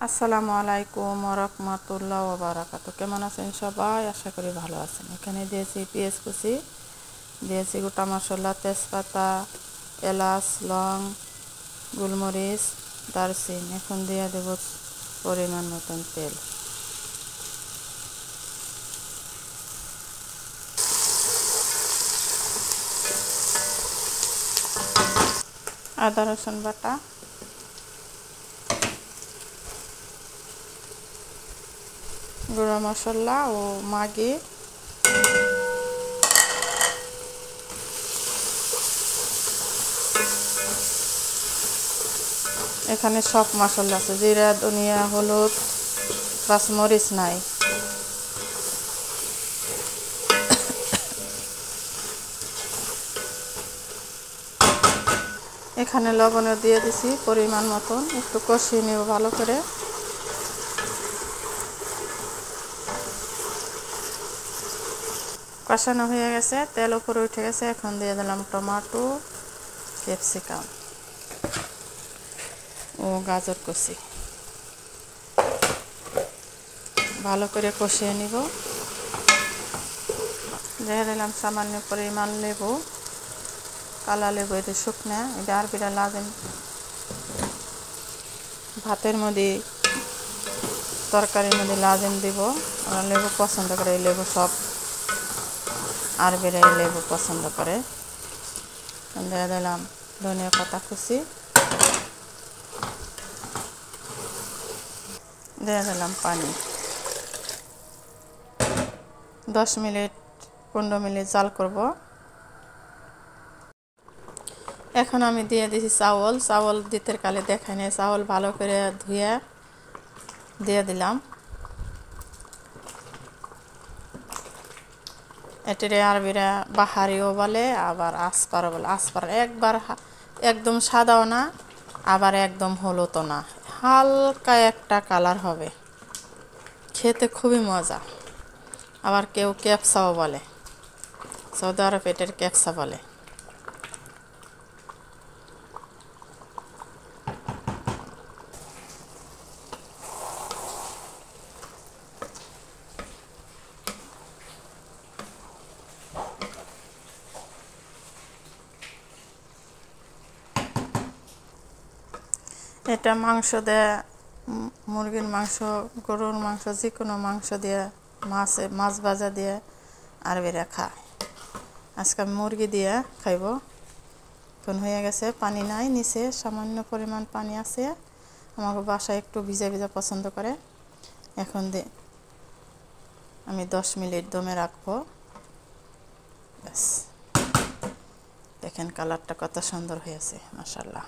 আসসালামু আলাইকুম ওয়া রাহমাতুল্লাহি ওয়া বারাকাতুহু। কেমন আছেন সবাই? আশা করি ভালো আছেন। এখানে দিয়েছি পেঁয়াজ কুচি, দিয়েছি গোটা মশলা, তেজপাতা, এলাচ, লং, গোলমরিচ, দারচিনি। এখন দিয়ে দেব পরিমাণ মতন তেল। আদা রসুন বাটা, গুঁড়া মশলা ও ম্যাগি, এখানে সব মশলা আছে, জিরা, ধনিয়া, হলুদ, কাঁচামরিচ নাই। এখানে লবণও দিয়ে দিছি পরিমাণ মতন, একটু কষিয়ে নেব ভালো করে। কষানো হয়ে গেছে, তেল উপরে উঠে গেছে। এখন দিয়ে দিলাম টমেটো, ক্যাপসিকাম ও গাজর কুচি। ভালো করে কষিয়ে নিব। দিয়ে দিলাম সামান্য পরিমাণ লেবু, কালা লেবু, এটা শুকনা, এটা আর বিরা লাজেন ভাতের মধ্যে, তরকারির মধ্যে লাজেন দিব। আমরা লেবু পছন্দ করে, এই লেবু সব আর বিরা এই লেবু পছন্দ করে। দিয়ে দিলাম ধনিয়া পাতা কুচি, দিয়ে দিলাম পানি। 10 মিনিট 15 মিনিট জাল করব। এখন আমি দিয়ে দিছি চাউল দিতে কালে দেখাই নাই। চাউল ভালো করে ধুয়ে দিয়ে দিলাম। এটারে আরবিরা বাহারিও বলে, আবার আসপারও বলে। আসপার একবার একদম সাদাও না, আবার একদম হলুদও না, হালকা একটা কালার হবে, খেতে খুবই মজা। আবার কেউ ক্যাপসাও বলে, সৌদি আরব এটার ক্যাপসা বলে। এটা মাংস দিয়ে, মুরগির মাংস, গরুর মাংস, যে কোনো মাংস দিয়ে, মাছ ভাজা দিয়ে আরবিরা খায়। আজকে মুরগি দিয়ে খাইব। এখন হয়ে গেছে, পানি নাই নিচে, সামান্য পরিমাণ পানি আছে। আমাকে বাসায় একটু ভিজা ভিজা পছন্দ করে। এখন আমি 10 মিনিট দমে রাখবো। ব্যাস, দেখেন কালারটা কত সুন্দর হয়েছে, মাশাআল্লাহ।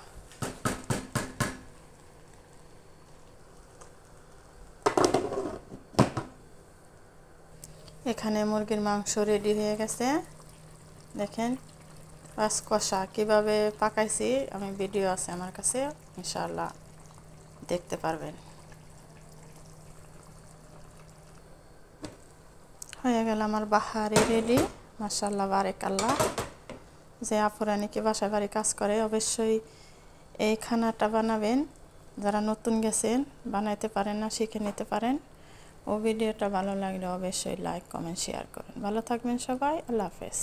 এখানে মুরগির মাংস রেডি হয়ে গেছে। দেখেন পাঁচ কষা কিভাবে পাকাইছি, আমি ভিডিও আছে আমার কাছে, ইনশাআল্লাহ দেখতে পারবেন। হয়ে গেল আমার বাহারি রেডি, মাশাআল্লাহ বারাকাল্লাহ। যে আপুরা নাকি বাসায় বাড়ি কাজ করে, অবশ্যই এই খানাটা বানাবেন। যারা নতুন গেছেন, বানাইতে পারেন না, শিখে নিতে পারেন। ও ভিডিওটা ভালো লাগলে অবশ্যই লাইক, কমেন্ট, শেয়ার করেন। ভালো থাকবেন সবাই, আল্লাহ হাফেজ।